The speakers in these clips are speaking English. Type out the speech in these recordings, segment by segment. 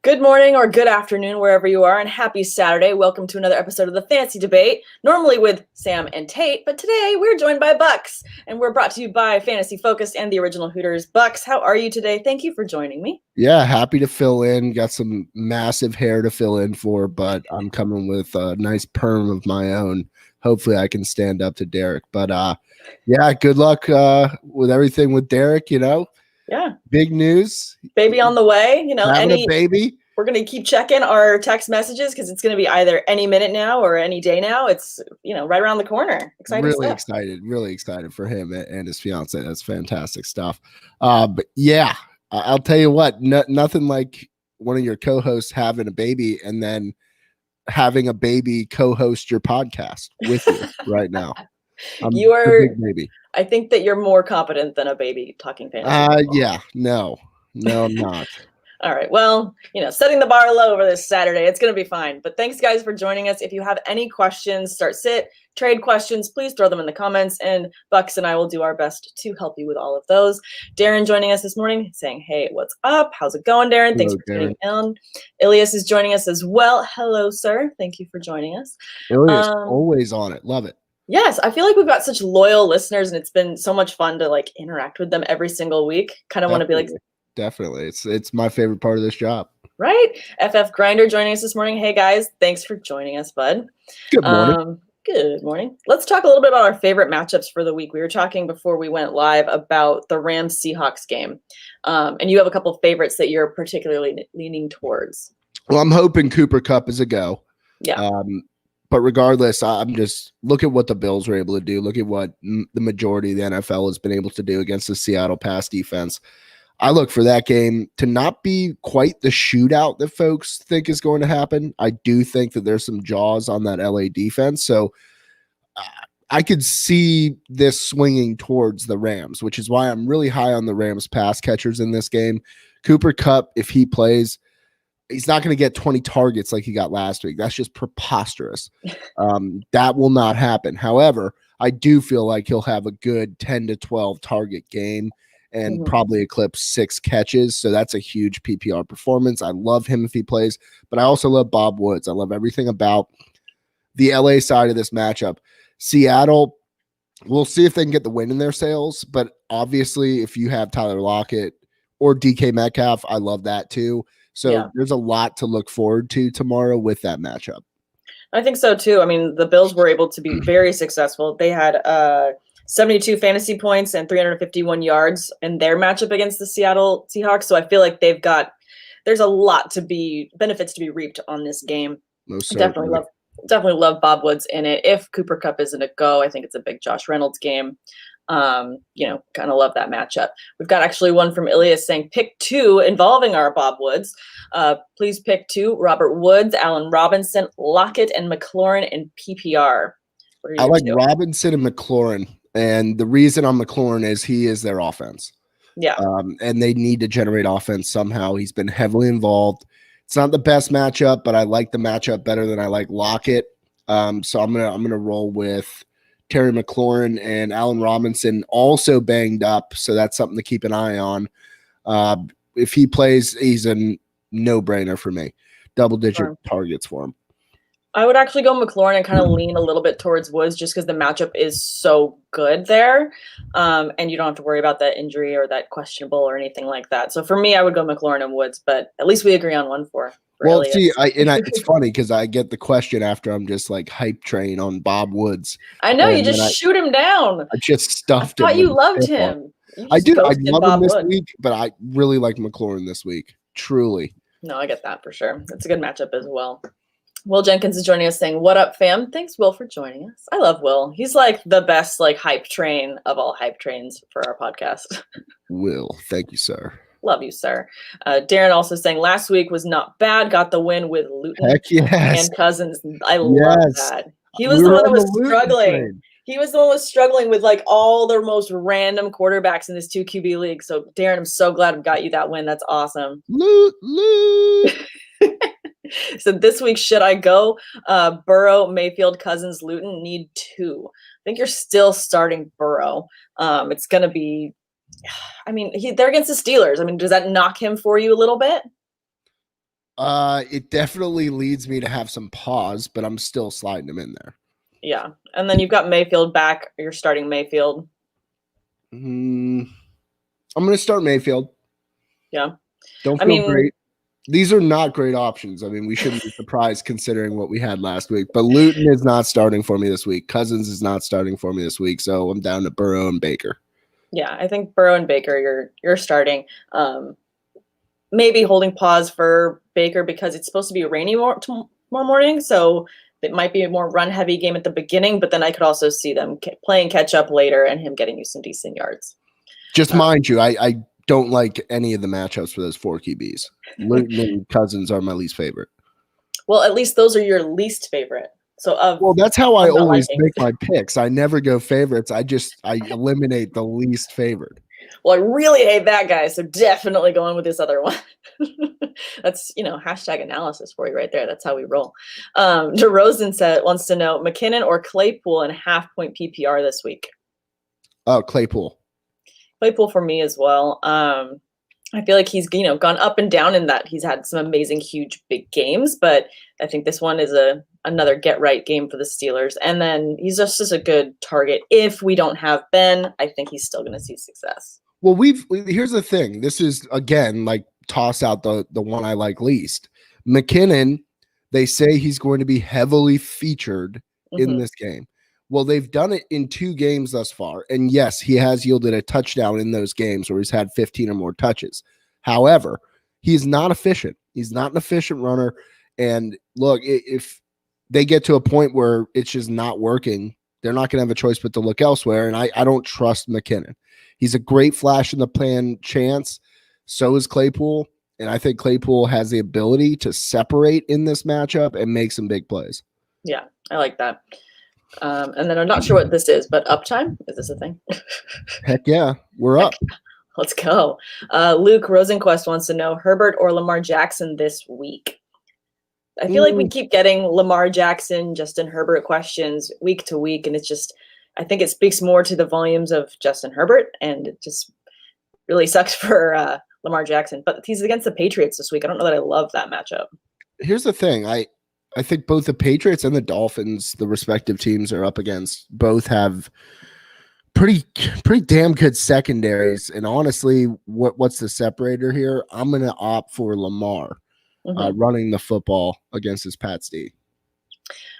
Good morning or good afternoon, wherever you are, and happy Saturday. Welcome to another episode of the Fantasy Debate, normally with Sam and Tate, but today we're joined by Bucks, and we're brought to you by Fantasy Focus and the original Hooters. Bucks, how are you today? Thank you for joining me. Yeah, happy to fill in. Got some massive hair to fill in for, but I'm coming with a nice perm of my own. Hopefully I can stand up to Derek. But yeah, good luck with everything with Derek, Yeah. Big news. Baby on the way, Having a baby. We're going to keep checking our text messages because it's going to be either any minute now or any day now. It's, right around the corner. Exciting stuff. Really excited for him and his fiance. That's fantastic stuff. But yeah, I'll tell you what, nothing like one of your co-hosts having a baby and then having a baby co-host your podcast with you right now. You are a big baby. I think that you're more competent than a baby talking fantasy. Yeah, no, I'm not. All right. Well, setting the bar low over this Saturday. It's going to be fine. But thanks, guys, for joining us. If you have any questions, start, sit, trade questions, please throw them in the comments. And Bucks and I will do our best to help you with all of those. Darren joining us this morning saying, hey, what's up? How's it going, Darren? Thanks for tuning in. Ilias is joining us as well. Hello, sir. Thank you for joining us. Ilias, always on it. Love it. Yes, I feel like we've got such loyal listeners, and it's been so much fun to interact with them every single week. Kind of want to be like, definitely, it's my favorite part of this job. Right? FF Grinder joining us this morning. Hey guys, thanks for joining us, bud. Good morning. Good morning. Let's talk a little bit about our favorite matchups for the week. We were talking before we went live about the Rams-Seahawks game, and you have a couple of favorites that you're particularly leaning towards. Well, I'm hoping Cooper Kupp is a go. Yeah. But regardless, I'm just look at what the Bills were able to do. Look at what the majority of the NFL has been able to do against the Seattle pass defense. I look for that game to not be quite the shootout that folks think is going to happen. I do think that there's some jaws on that LA defense. So I could see this swinging towards the Rams, which is why I'm really high on the Rams pass catchers in this game. Cooper Kupp, if he plays, he's not going to get 20 targets like he got last week. That's just preposterous. That will not happen. However, I do feel like he'll have a good 10 to 12 target game and probably eclipse 6 catches. So that's a huge PPR performance. I love him if he plays, but I also love Bob Woods. I love everything about the LA side of this matchup. Seattle, we'll see if they can get the win in their sails, but obviously if you have Tyler Lockett or DK Metcalf, I love that too. So There's a lot to look forward to tomorrow with that matchup. I think so too. I mean, the Bills were able to be very successful. They had 72 fantasy points and 351 yards in their matchup against the Seattle Seahawks. So I feel like there's a lot benefits to be reaped on this game. Most certainly. Definitely love Bob Woods in it. If Cooper Kupp isn't a go, I think it's a big Josh Reynolds game. Kind of love that matchup. We've got actually one from Ilias saying pick 2 involving our Bob Woods. Please pick 2, Robert Woods, Allen Robinson, Lockett, and McLaurin in PPR. I like Robinson and McLaurin. And the reason on McLaurin is he is their offense. Yeah. And they need to generate offense somehow. He's been heavily involved. It's not the best matchup, but I like the matchup better than I like Lockett. So I'm gonna roll with Terry McLaurin, and Allen Robinson also banged up. So that's something to keep an eye on. If he plays, he's a no-brainer for me. Double-digit targets for him. I would actually go McLaurin and kind of lean a little bit towards Woods just because the matchup is so good there. And you don't have to worry about that injury or that questionable or anything like that. So for me, I would go McLaurin and Woods, but at least we agree on one for well, Ilias. see, it's funny because I get the question after I'm just like hype train on Bob Woods. I know, you just shoot him down. I just stuffed him. I thought you loved him. I do. I love him this week, but I really like McLaurin this week. Truly. No, I get that for sure. It's a good matchup as well. Will Jenkins is joining us saying, what up, fam? Thanks, Will, for joining us. I love Will. He's like the best hype train of all hype trains for our podcast. Will, thank you, sir. Love you, sir. Darren also saying last week was not bad. Got the win with Luton and Cousins. I love that. He was the one that was struggling. He was the one that was struggling with all the most random quarterbacks in this 2 QB league. So Darren, I'm so glad we got you that win. That's awesome. Loot. So this week, should I go Burrow, Mayfield, Cousins, Luton? Need 2. I think you're still starting Burrow. It's going to be, they're against the Steelers. Does that knock him for you a little bit? It definitely leads me to have some pause, but I'm still sliding him in there. Yeah. And then you've got Mayfield back. You're starting Mayfield. I'm going to start Mayfield. Yeah. Don't feel great. These are not great options. I mean, we shouldn't be surprised considering what we had last week. But Luton is not starting for me this week. Cousins is not starting for me this week. So I'm down to Burrow and Baker. Yeah, I think Burrow and Baker, you're starting. Maybe holding pause for Baker because it's supposed to be rainy tomorrow morning. So it might be a more run-heavy game at the beginning. But then I could also see them playing catch-up later and him getting you some decent yards. Just mind you, I don't like any of the matchups for those 4 QBs. Luton and Cousins are my least favorite. Well, at least those are your least favorite. So that's how I always make my picks. I never go favorites. I eliminate the least favorite. Well, I really hate that guy, so definitely going with this other one. That's, hashtag analysis for you right there. That's how we roll. DeRozan wants to know McKinnon or Claypool in half-point PPR this week. Oh, Claypool. Claypool for me as well. I feel like he's gone up and down in that he's had some amazing, huge, big games, but I think this one is another get right game for the Steelers. And then he's just a good target. If we don't have Ben, I think he's still going to see success. Well, here's the thing. This is again like toss out the one I like least. McKinnon. They say he's going to be heavily featured in this game. Well, they've done it in 2 games thus far. And yes, he has yielded a touchdown in those games where he's had 15 or more touches. However, he's not efficient. He's not an efficient runner. And look, if they get to a point where it's just not working, they're not going to have a choice but to look elsewhere. And I don't trust McKinnon. He's a great flash in the pan chance. So is Claypool. And I think Claypool has the ability to separate in this matchup and make some big plays. Yeah, I like that. And then I'm not sure what this is, but uptime? Is this a thing? Heck yeah, we're up. Let's go. Luke Rosenquist wants to know Herbert or Lamar Jackson this week. I feel like we keep getting Lamar Jackson, Justin Herbert questions week to week, and it's just, I think it speaks more to the volumes of Justin Herbert, and it just really sucks for Lamar Jackson. But he's against the Patriots this week. I don't know that I love that matchup. Here's the thing. I think both the Patriots and the Dolphins, the respective teams are up against, both have pretty damn good secondaries. And honestly, what's the separator here? I'm going to opt for Lamar running the football against his Pats D.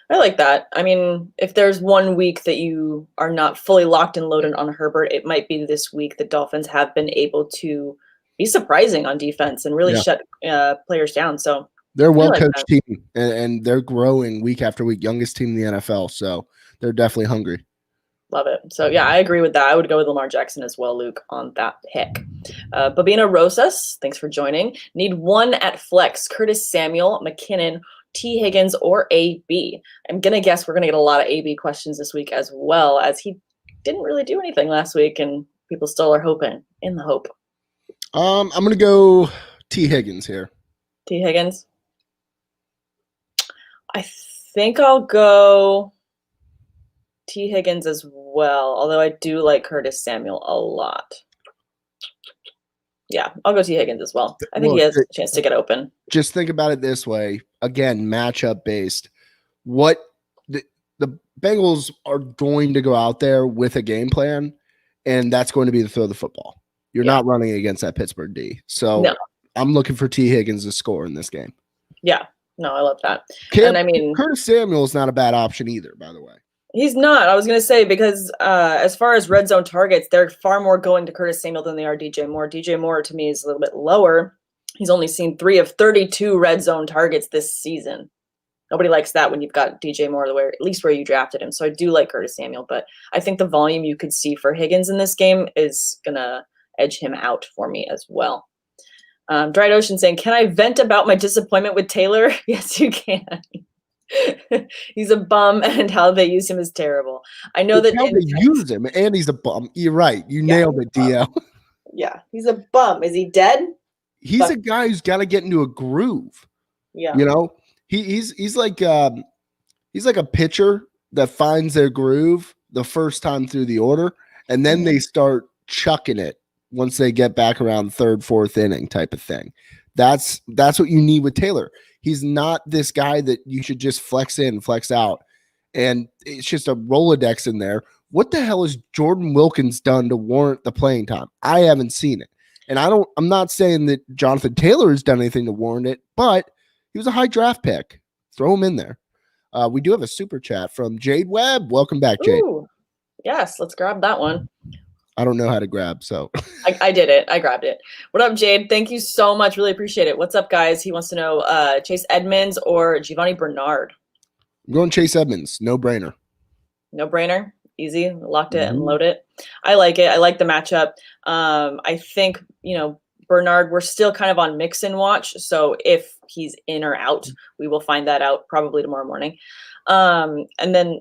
I like that. I mean, if there's one week that you are not fully locked and loaded on Herbert, it might be this week. The Dolphins have been able to be surprising on defense and really shut players down. So they're a well-coached team, and they're growing week after week. Youngest team in the NFL, so they're definitely hungry. Love it. So, yeah, I agree with that. I would go with Lamar Jackson as well, Luke, on that pick. Babina Rosas, thanks for joining. Need one at flex. Curtis Samuel, McKinnon, T. Higgins, or AB. I'm going to guess we're going to get a lot of AB questions this week as well, as he didn't really do anything last week, and people still are hoping, in the hope. I'm going to go T. Higgins here. T. Higgins? I think I'll go T. Higgins as well, although I do like Curtis Samuel a lot. Yeah, I'll go T. Higgins as well. I think he has a chance to get open. Just think about it this way. Again, matchup based. What the Bengals are going to go out there with a game plan, and that's going to be to throw the football. You're not running against that Pittsburgh D. So I'm looking for T. Higgins to score in this game. Yeah. No, I love that. And I mean, Curtis Samuel is not a bad option either, by the way. He's not. I was going to say, because as far as red zone targets, they're far more going to Curtis Samuel than they are DJ Moore. DJ Moore, to me, is a little bit lower. He's only seen 3 of 32 red zone targets this season. Nobody likes that when you've got DJ Moore, at least where you drafted him. So I do like Curtis Samuel, but I think the volume you could see for Higgins in this game is going to edge him out for me as well. Dried Ocean saying, can I vent about my disappointment with Taylor? Yes, you can. He's a bum, and how they use him is terrible. I know that how they use him, and he's a bum. You're right. You nailed it, DL. Yeah, he's a bum. Is he dead? He's a guy who's got to get into a groove. Yeah, you know, he's like a pitcher that finds their groove the first time through the order, and then they start chucking it once they get back around 3rd, 4th inning type of thing. That's what you need with Taylor. He's not this guy that you should just flex in, flex out. And it's just a Rolodex in there. What the hell has Jordan Wilkins done to warrant the playing time? I haven't seen it. And I'm not saying that Jonathan Taylor has done anything to warrant it, but he was a high draft pick. Throw him in there. We do have a super chat from Jade Webb. Welcome back, Jade. Ooh, yes, let's grab that one. I don't know how to grab, so. I did it. I grabbed it. What up, Jade? Thank you so much. Really appreciate it. What's up, guys? He wants to know Chase Edmonds or Giovanni Bernard. I'm going Chase Edmonds. No brainer. No brainer. Easy. Locked it and load it. I like it. I like the matchup. I think, Bernard, we're still kind of on mix and watch. So if he's in or out, we will find that out probably tomorrow morning. And then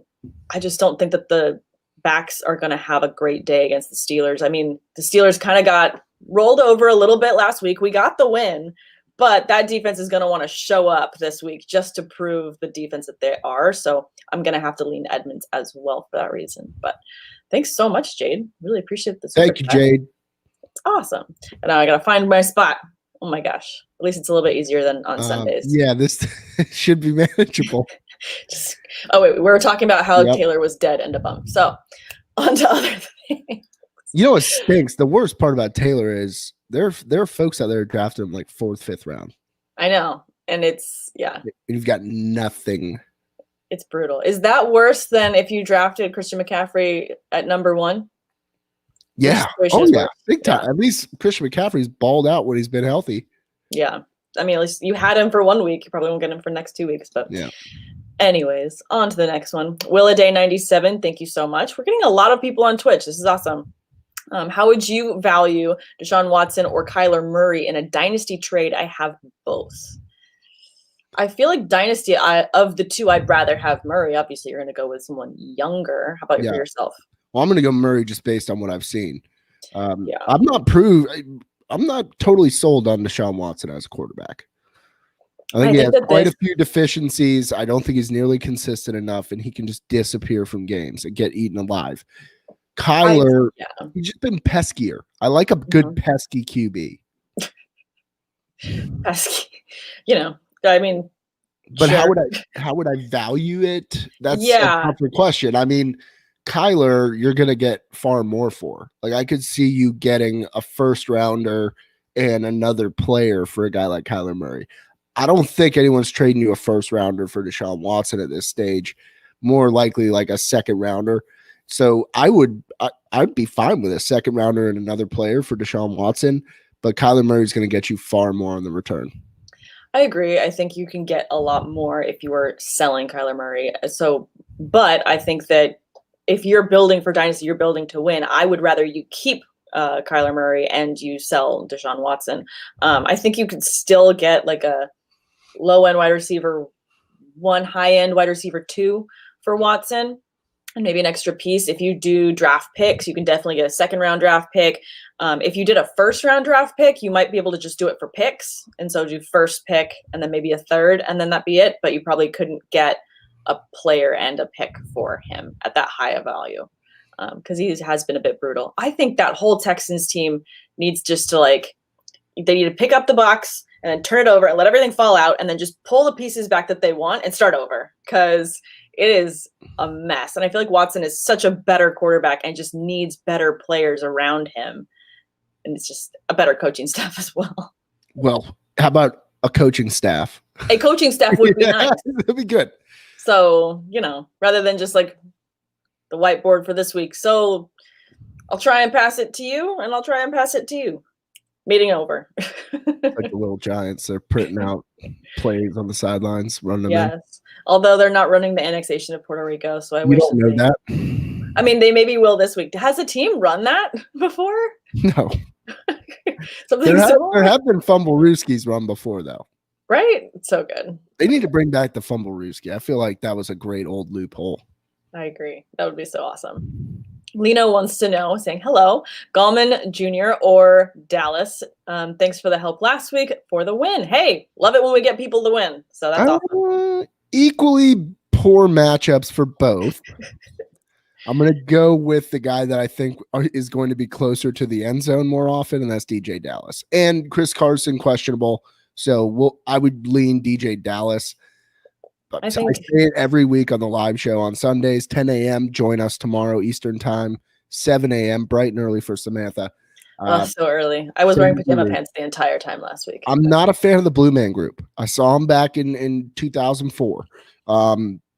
I just don't think that the backs are going to have a great day against the Steelers. I mean, the Steelers kind of got rolled over a little bit last week. We got the win, but that defense is going to want to show up this week just to prove the defense that they are. So I'm going to have to lean Edmonds as well for that reason. But thanks so much, Jade. Really appreciate this. Thank you, Jade. It's awesome. And now I got to find my spot. Oh my gosh. At least it's a little bit easier than on Sundays. Yeah, this should be manageable. We were talking about how Taylor was dead and a bum. So on to other things. You know what stinks? The worst part about Taylor is there are folks out there drafting him like 4th, 5th round. I know. And it's, You've got nothing. It's brutal. Is that worse than if you drafted Christian McCaffrey at number 1? Yeah. Oh, yeah. Big time. Yeah. At least Christian McCaffrey's balled out when he's been healthy. Yeah. I mean, at least you had him for 1 week. You probably won't get him for the next 2 weeks. But yeah. Anyways, on to the next one. Willaday97, thank you so much. We're getting a lot of people on Twitch. This is awesome. How would you value Deshaun Watson or Kyler Murray in a dynasty trade? I have both. I feel like dynasty, of the two, I'd rather have Murray. Obviously, you're going to go with someone younger. How about for yourself? Well, I'm going to go Murray just based on what I've seen. I'm not totally sold on Deshaun Watson as a quarterback. I think he has quite a few deficiencies. I don't think he's nearly consistent enough, and he can just disappear from games and get eaten alive. Kyler, he's just been peskier. I like a good pesky QB. Pesky, I mean. But sure. how would I value it? That's a tougher question. I mean, Kyler, you're going to get far more for. Like, I could see you getting a 1st rounder and another player for a guy like Kyler Murray. I don't think anyone's trading you a 1st rounder for Deshaun Watson at this stage. More likely like a 2nd rounder. So I'd be fine with a 2nd rounder and another player for Deshaun Watson, but Kyler Murray is going to get you far more on the return. I agree. I think you can get a lot more if you were selling Kyler Murray. But I think that if you're building for dynasty, you're building to win. I would rather you keep Kyler Murray and you sell Deshaun Watson. I think you could still get like a low-end wide receiver 1, high-end wide receiver 2 for Watson, and maybe an extra piece. If you do draft picks, you can definitely get a 2nd round draft pick. If you did a 1st round draft pick, you might be able to just do it for picks. And so do 1st pick and then maybe a 3rd, and then that'd be it. But you probably couldn't get a player and a pick for him at that high of value because he has been a bit brutal. I think that whole Texans team needs just to they need to pick up the box and then turn it over and let everything fall out and then just pull the pieces back that they want and start over because it is a mess. And I feel like Watson is such a better quarterback and just needs better players around him. And it's just a better coaching staff as well. Well, how about a coaching staff? A coaching staff would be nice. That'd be good. So, rather than just like the whiteboard for this week. So I'll try and pass it to you and I'll try and pass it to you. Meeting over. Like the little Giants, they're printing out plays on the sidelines, running them in. Although they're not running the annexation of Puerto Rico, so I wish. You don't know that. I mean, they maybe will this week. Has a team run that before? No. Something similar? There have been Fumble-Rooskies run before, though. Right? It's so good. They need to bring back the Fumble-Rooski. I feel like that was a great old loophole. I agree. That would be so awesome. Lino wants to know, saying, hello, Gallman Jr. or Dallas. Thanks for the help last week for the win. Hey, love it when we get people to win. So that's awesome. Equally poor matchups for both. I'm going to go with the guy that I think is going to be closer to the end zone more often, and that's DJ Dallas. And Chris Carson, questionable. So I would lean DJ Dallas. I I say think it every week on the live show on Sundays, 10 a.m. Join us tomorrow Eastern time, 7 a.m. bright and early for Samantha. so early. I was wearing pajama pants the entire time last week. I'm not a fan of the Blue Man Group. I saw him back in 2004.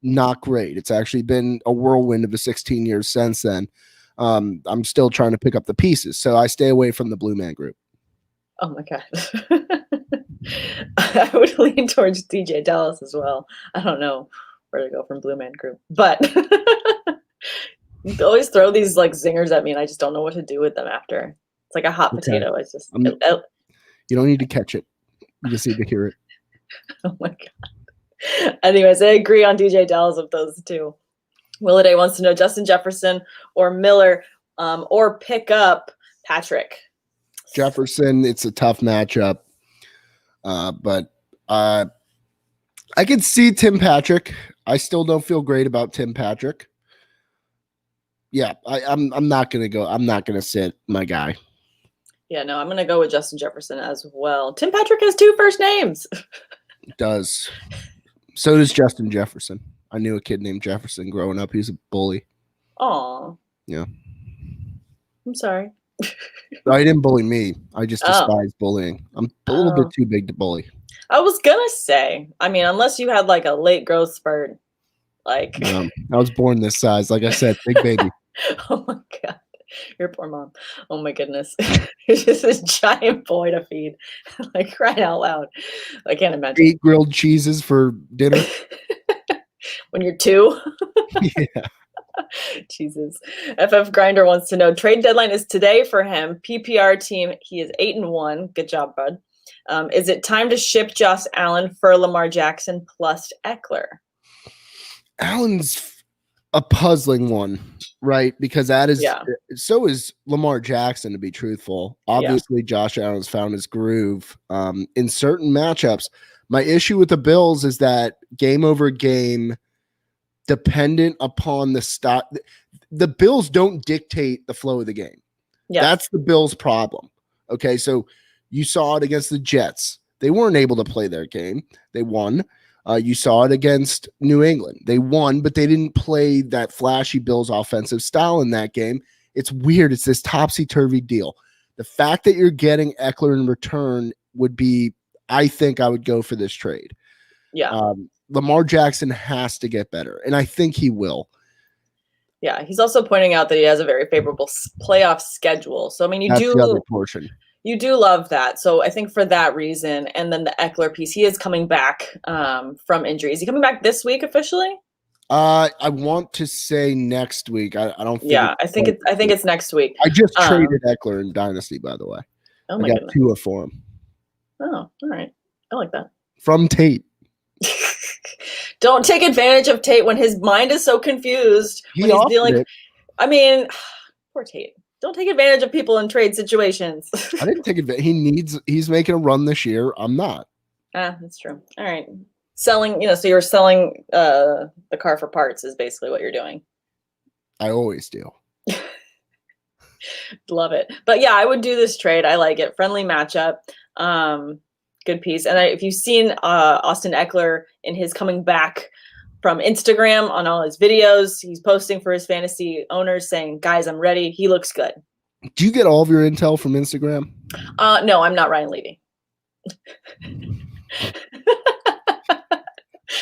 Not great. It's actually been a whirlwind of the 16 years since then. I'm still trying to pick up the pieces, so I stay away from the Blue Man Group. Oh my god. I would lean towards DJ Dallas as well. I don't know where to go from Blue Man Group, but you always throw these like zingers at me, and I just don't know what to do with them after. It's like a hot potato. It's just you don't need to catch it. You just need to hear it. Oh my god. Anyways, I agree on DJ Dallas of those two. Williday wants to know Justin Jefferson or Miller, or pick up Patrick. Jefferson, it's a tough matchup. But I could see Tim Patrick. I still don't feel great about Tim Patrick. Yeah, I'm not gonna go. I'm not gonna sit my guy. Yeah, no, I'm gonna go with Justin Jefferson as well. Tim Patrick has 2 first names. Does. So does Justin Jefferson. I knew a kid named Jefferson growing up. He's a bully. Aw. Yeah. I'm sorry. I didn't bully me. I just despise bullying. I'm a little bit too big to bully. I was gonna say, I mean, unless you had like a late growth spurt, like I was born this size. Like I said, big baby. Oh my god, your poor mom. Oh my goodness, you're just a giant boy to feed. Like crying out loud. I can't imagine. 8 grilled cheeses for dinner. When you're 2. Yeah. Jesus. FF Grinder wants to know trade deadline is today for him. PPR team, he is 8-1. Good job, bud. Is it time to ship Josh Allen for Lamar Jackson plus Eckler? Allen's a puzzling one, right? Because that is so is Lamar Jackson, to be truthful. Obviously, Josh Allen's found his groove in certain matchups. My issue with the Bills is that game over game, dependent upon the stop, the Bills don't dictate the flow of the game. Yes. That's the Bills' problem. Okay, so you saw it against the Jets. They weren't able to play their game. They won. You saw it against New England. They won, but they didn't play that flashy Bills offensive style in that game. It's weird. It's this topsy-turvy deal. The fact that you're getting Eckler in return would be, I think I would go for this trade. Yeah. Lamar Jackson has to get better, and I think he will. Yeah, he's also pointing out that he has a very favorable playoff schedule. So, I mean, That's the other portion. You do love that. So I think for that reason, and then the Eckler piece, he is coming back from injury. Is he coming back this week officially? I want to say next week. I don't think. Yeah, I think it's next week. I just traded Eckler in Dynasty, by the way. Oh my I got goodness. 2 for him. Oh, all right. I like that. From Tate. Don't take advantage of Tate when his mind is so confused. When he's dealing. I mean, poor Tate. Don't take advantage of people in trade situations. I didn't take advantage. He's making a run this year. I'm not. That's true. All right. Selling, so you're selling the car for parts is basically what you're doing. I always do. Love it. But yeah, I would do this trade. I like it. Friendly matchup. Good piece. And if you've seen Austin Eckler in his coming back from Instagram on all his videos, he's posting for his fantasy owners saying, guys, I'm ready. He looks good. Do you get all of your intel from Instagram? No, I'm not Ryan Levy.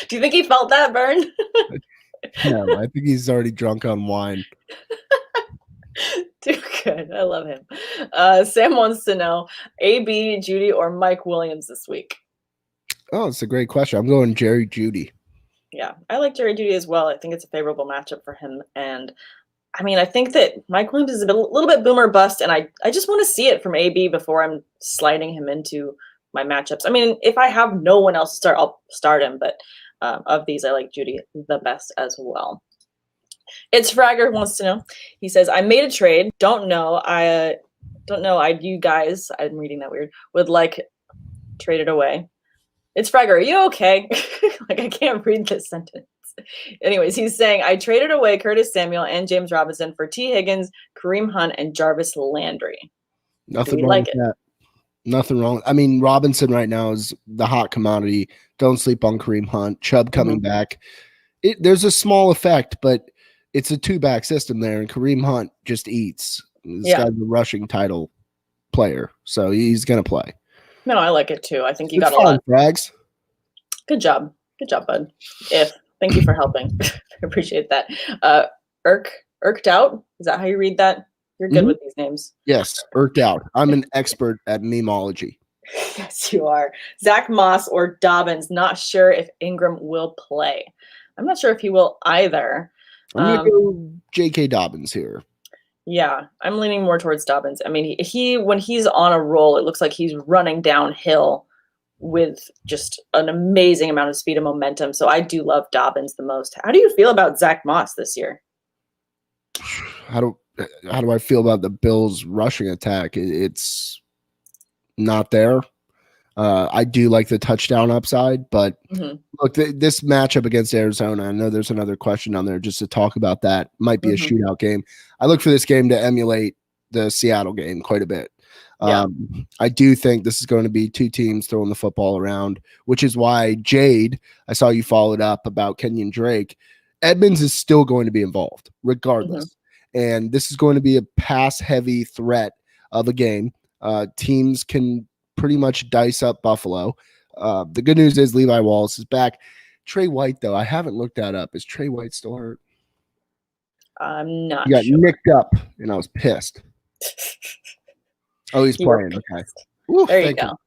Do you think he felt that burn? No, I think he's already drunk on wine. Too good. I love him. Sam wants to know AB, Judy, or Mike Williams this week. Oh, it's a great question. I'm going Jerry Judy. Yeah, I like Jerry Judy as well. I think it's a favorable matchup for him. And I mean, I think that Mike Williams is a little bit boomer bust, and I just want to see it from AB before I'm sliding him into my matchups. I mean, if I have no one else to start, I'll start him. But of these, I like Judy the best as well. It's Fragger wants to know. He says, I made a trade. Don't know. You guys, I'm reading that weird, would like trade it away. It's Fragger. Are you okay? Like, I can't read this sentence. Anyways, he's saying, I traded away Curtis Samuel and James Robinson for T. Higgins, Kareem Hunt, and Jarvis Landry. Nothing Do we wrong like with it? that. Nothing wrong. I mean, Robinson right now is the hot commodity. Don't sleep on Kareem Hunt. Chubb coming back. There's a small effect, but it's a two-back system there, and Kareem Hunt just eats. This guy's a rushing title player, so he's going to play. No, I like it too. I think you got a lot. Frags. Good job, bud. Thank you for helping. I appreciate that. Irked out. Is that how you read that? You're good with these names. Yes, irked out. I'm an expert at memology. Yes, you are. Zach Moss or Dobbins. Not sure if Ingram will play. I'm not sure if he will either. I'm going to go J.K. Dobbins here. Yeah, I'm leaning more towards Dobbins. I mean, he when he's on a roll, it looks like he's running downhill with just an amazing amount of speed and momentum. So I do love Dobbins the most. How do you feel about Zach Moss this year? How do I feel about the Bills' rushing attack? It's not there. I do like the touchdown upside, but look, this matchup against Arizona, I know there's another question on there just to talk about that. Might be a shootout game. I look for this game to emulate the Seattle game quite a bit. I do think this is going to be two teams throwing the football around, which is why Jade, I saw you followed up about Kenyon Drake. Edmonds is still going to be involved regardless. And this is going to be a pass-heavy threat of a game. Teams can pretty much dice up Buffalo. The good news is Levi Wallace is back. Trey White, though, I haven't looked that up. Is Trey White still hurt? I'm not sure. He got nicked up, and I was pissed. Oh, he's playing. Okay. Ooh, there you go.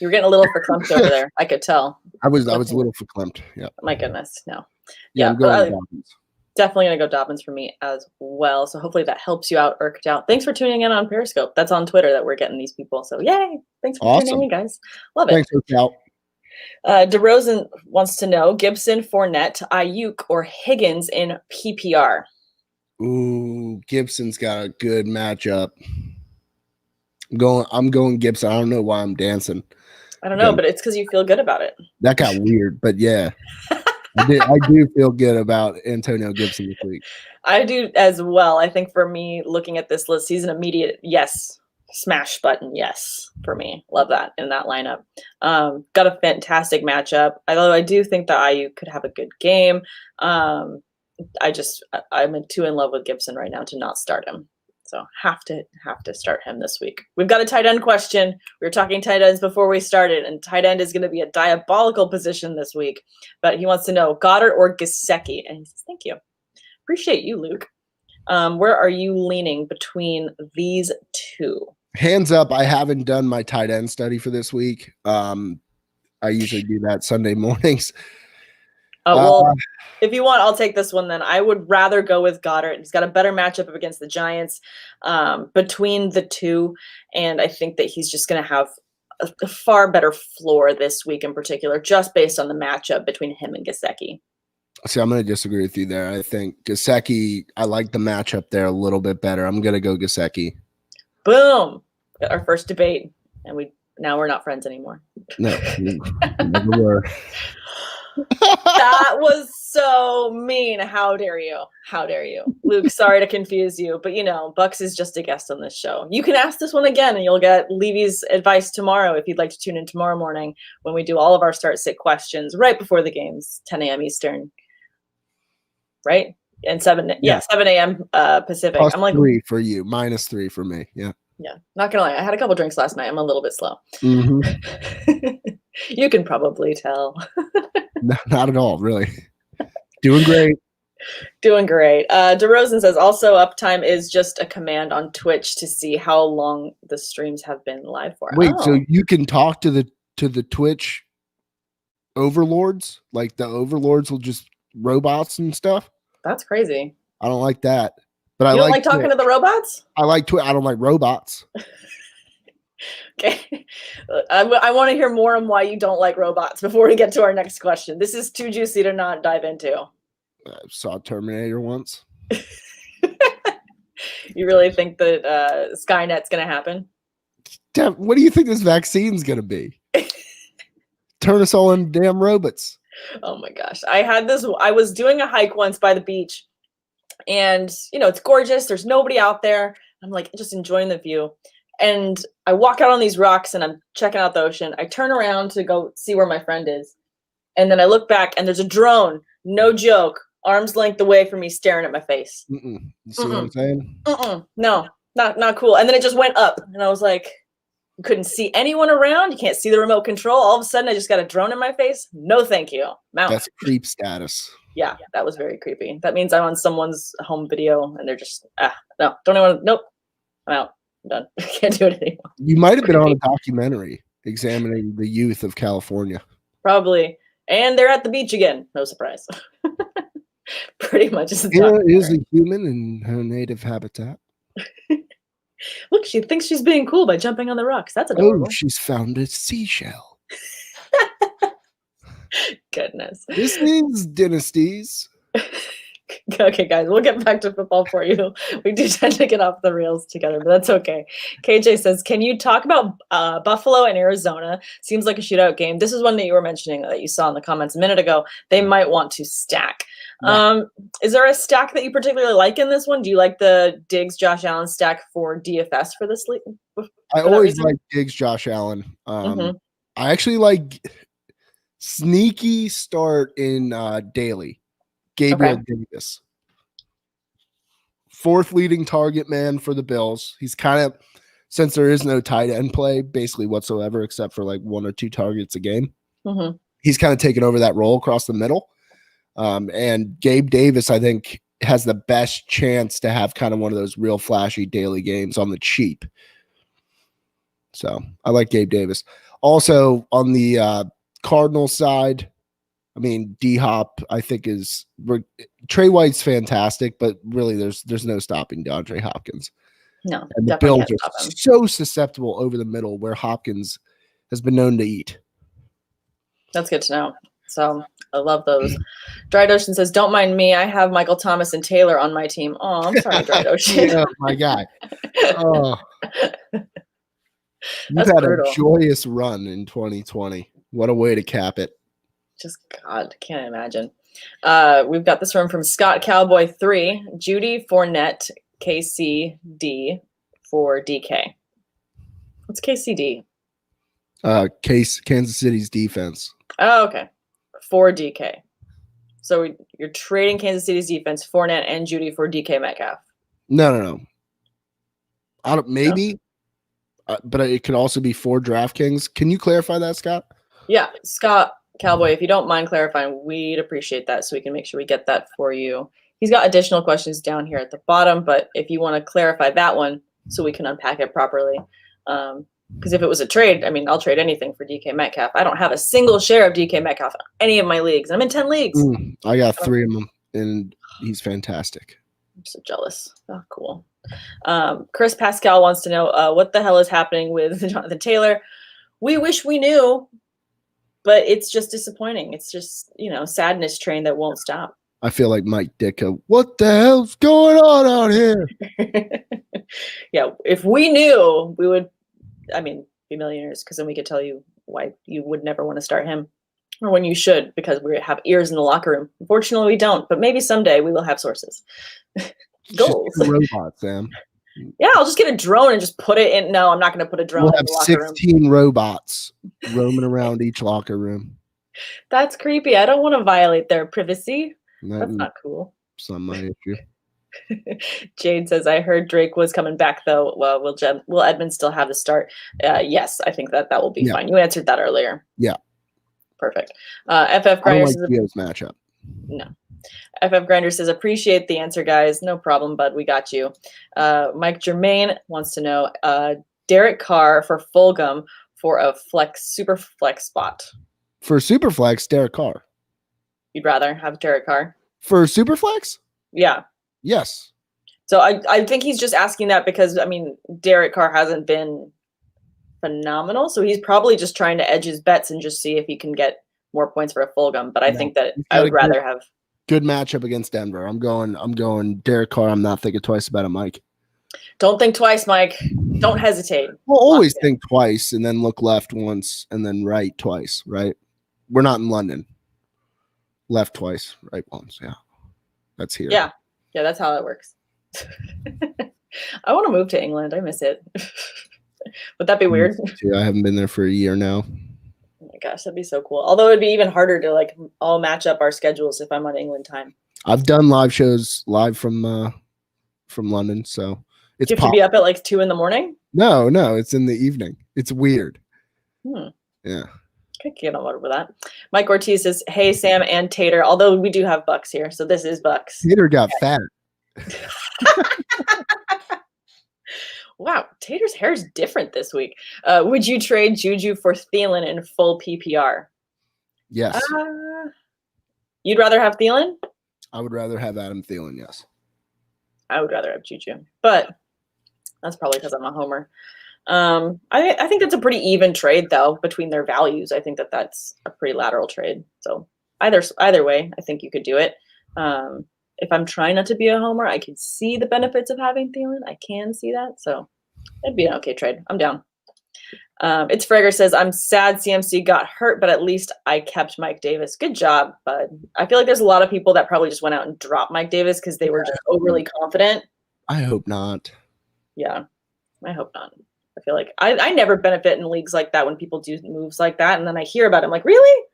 You were getting a little verklempt over there. I could tell. I was a little verklempt. Yeah. My goodness. No. Yeah, I'm going Dobbins. Definitely going to go Dobbins for me as well. So hopefully that helps you out, irked out. Thanks for tuning in on Periscope. That's on Twitter that we're getting these people. So yay. Thanks for tuning in, guys. Love it. Thanks, irked out. DeRozan wants to know Gibson, Fournette, Ayuk, or Higgins in PPR. Ooh, Gibson's got a good matchup. I'm going Gibson. I don't know why I'm dancing. I don't know, but it's because you feel good about it. That got weird, but yeah. I do feel good about Antonio Gibson this week. I do as well. I think for me, looking at this list, he's an immediate yes. Smash button, yes, for me. Love that in that lineup. Got a fantastic matchup. Although I do think that IU could have a good game. I'm too in love with Gibson right now to not start him. So have to start him this week. We've got a tight end question. We were talking tight ends before we started, and tight end is going to be a diabolical position this week. But he wants to know Goddard or Gesicki, and he says, "Thank you, appreciate you, Luke." Where are you leaning between these two? Hands up, I haven't done my tight end study for this week. I usually do that Sunday mornings. Well, if you want, I'll take this one then. I would rather go with Goddard. He's got a better matchup up against the Giants between the two, and I think that he's just going to have a far better floor this week in particular, just based on the matchup between him and Gesicki. See, I'm going to disagree with you there. I think Gesicki, I like the matchup there a little bit better. I'm going to go Gesicki. Boom. Got our first debate, and we're not friends anymore. No, never were. That was so mean. How dare you? How dare you? Luke, sorry to confuse you, but Bucks is just a guest on this show. You can ask this one again and you'll get Levy's advice tomorrow if you'd like to tune in tomorrow morning when we do all of our start sit questions right before the games, 10 a.m. Eastern. Right? And 7 a.m. Pacific. Plus I'm like 3 for you, -3 for me. Yeah. Yeah. Not gonna lie. I had a couple drinks last night. I'm a little bit slow. Mm-hmm. You can probably tell. No, not at all, really. Doing great. Doing great. DeRozan says also uptime is just a command on Twitch to see how long the streams have been live for. Wait, so you can talk to the Twitch overlords? Like the overlords will just robots and stuff? That's crazy. I don't like that. But I don't like Twitch. talking to the robots? I like Twitch. I don't like robots. Okay. I want to hear more on why you don't like robots before we get to our next question. This is too juicy to not dive into. I saw Terminator once. You really think that Skynet's going to happen? What do you think this vaccine's going to be? Turn us all into damn robots. Oh my gosh. I was doing a hike once by the beach and, it's gorgeous. There's nobody out there. I'm like just enjoying the view. And I walk out on these rocks and I'm checking out the ocean. I turn around to go see where my friend is. And then I look back and there's a drone, no joke, arm's length away from me staring at my face. You see what I'm saying? No, not cool. And then it just went up. And I was like, you couldn't see anyone around. You can't see the remote control. All of a sudden, I just got a drone in my face. No, thank you. Mount. That's creep status. Yeah, that was very creepy. That means I'm on someone's home video and they're just, no, don't even want to, nope. I'm out. I'm done. I can't do it anymore. You might have been on a documentary examining the youth of California. Probably. And they're at the beach again. No surprise. Pretty much. Is a human in her native habitat. Look, she thinks she's being cool by jumping on the rocks. That's adorable. Oh, she's found a seashell. Goodness. This is Dynasties. Okay, guys, we'll get back to football for you. We do tend to get off the rails together, but that's okay. KJ says, can you talk about Buffalo and Arizona? Seems like a shootout game. This is one that you were mentioning that you saw in the comments a minute ago. They might want to stack. Yeah. Is there a stack that you particularly like in this one? Do you like the Diggs Josh Allen stack for DFS for this league? I always like Diggs Josh Allen. I actually like sneaky start in daily. Gabriel Davis, fourth leading target man for the Bills. He's kind of, since there is no tight end play basically whatsoever, except for like 1 or 2 targets a game, he's kind of taken over that role across the middle. And Gabe Davis, I think, has the best chance to have kind of one of those real flashy daily games on the cheap. So I like Gabe Davis. Also on the Cardinals side, I mean, D-Hop, I think Trey White's fantastic, but really there's no stopping DeAndre Hopkins. No, and the Bills are so susceptible over the middle where Hopkins has been known to eat. That's good to know. So I love those. Dried Ocean says, don't mind me. I have Michael Thomas and Taylor on my team. Oh, I'm sorry, Dried Ocean. Yeah, my guy. Oh. You've had brutal. A joyous run in 2020. What a way to cap it. Just God, can't imagine. We've got this one from Scott Cowboy 3, Judy Fournette, KCD for DK. What's KCD? Kansas City's defense. Oh, okay. For DK. So you're trading Kansas City's defense, Fournette and Judy for DK Metcalf. No. I don't, maybe, but it could also be for DraftKings. Can you clarify that, Scott? Yeah, Scott Cowboy, if you don't mind clarifying, we'd appreciate that so we can make sure we get that for you. He's got additional questions down here at the bottom, but if you want to clarify that one so we can unpack it properly. Because if it was a trade, I mean, I'll trade anything for DK Metcalf. I don't have a single share of DK Metcalf in any of my leagues. I'm in 10 leagues. I got 3 of them, and he's fantastic. I'm so jealous. Oh, cool. Chris Pascal wants to know what the hell is happening with Jonathan Taylor. We wish we knew, but it's just disappointing. It's just, sadness train that won't stop. I feel like Mike Ditka. What the hell's going on out here? Yeah, if we knew, we would, be millionaires, because then we could tell you why you would never want to start him, or when you should, because we have ears in the locker room. Unfortunately, we don't, but maybe someday we will have sources. Goals. Just a robot, Sam. Yeah, I'll just get a drone and just put it in. No, I'm not going to put a drone in the locker room. 16 robots roaming around each locker room. That's creepy. I don't want to violate their privacy. That's not cool. It's not my issue. Jade says, I heard Drake was coming back, though. Well, will Edmonds still have the start? Yes, I think that will be fine. You answered that earlier. Yeah. Perfect. FF Grinder says, matchup. No. FF Grinder says, appreciate the answer, guys. No problem, bud. We got you. Mike Germain wants to know, Derek Carr for Fulgham for a super flex spot. For super flex, Derek Carr. You'd rather have Derek Carr? For super flex? Yeah. Yes. So I think he's just asking that because, Derek Carr hasn't been phenomenal. So he's probably just trying to edge his bets and just see if he can get more points for a Fulgham. But I think that I would rather have good matchup against Denver. I'm going Derek Carr. I'm not thinking twice about it, Mike. Don't think twice, Mike. Don't hesitate. Well, always think twice and then look left once and then right twice, right? We're not in London. Left twice, right once. Yeah. That's here. Yeah, that's how it works. I want to move to England. I miss it. Would that be weird? Yeah, I haven't been there for a year now. Oh my gosh, that'd be so cool. Although it'd be even harder to like all match up our schedules if I'm on England time. I've done live shows live from London, so it's Do you have to be up at like 2 a.m? No, it's in the evening. It's weird. Yeah. Could get on over that. Mike Ortiz says, "Hey Sam and Tater." Although we do have Bucks here, so this is Bucks. Tater got fat. Wow, Tater's hair is different this week. Would you trade Juju for Thielen in full PPR? Yes. You'd rather have Thielen? I would rather have Adam Thielen, yes. I would rather have Juju, but that's probably because I'm a homer. I think that's a pretty even trade, though, between their values. I think that's a pretty lateral trade. So either way, I think you could do it. If I'm trying not to be a homer, I can see the benefits of having Thielen. I can see that. So it'd be an okay trade. I'm down. It's Frager says, "I'm sad CMC got hurt, but at least I kept Mike Davis." Good job, bud. I feel like there's a lot of people that probably just went out and dropped Mike Davis because they were just overly confident. I hope not. Yeah, I hope not. I feel like I never benefit in leagues like that when people do moves like that. And then I hear about it. I'm like, really?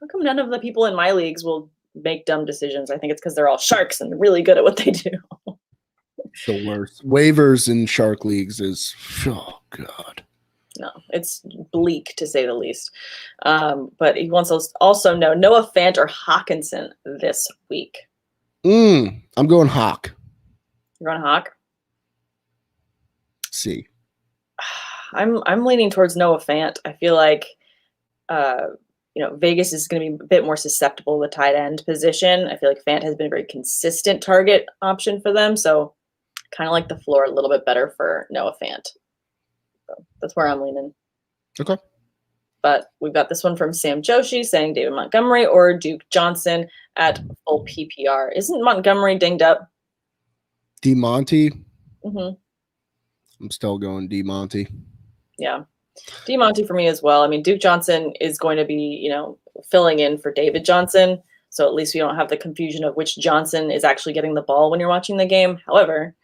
How come none of the people in my leagues will make dumb decisions? I think it's because they're all sharks and really good at what they do. It's the worst. Waivers in shark leagues is, oh, God. No, it's bleak to say the least. But he wants us also know Noah Fant or Hawkinson this week. I'm going Hawk. You're on Hawk? See. I'm leaning towards Noah Fant. I feel like Vegas is going to be a bit more susceptible to the tight end position. I feel like Fant has been a very consistent target option for them, so kind of like the floor a little bit better for Noah Fant. So that's where I'm leaning. Okay. But we've got this one from Sam Joshi saying David Montgomery or Duke Johnson at full PPR. Isn't Montgomery dinged up? DeMonte? Mm-hmm. I'm still going DeMonte. Yeah. DeMonte for me as well. I mean, Duke Johnson is going to be, filling in for David Johnson. So at least we don't have the confusion of which Johnson is actually getting the ball when you're watching the game. However,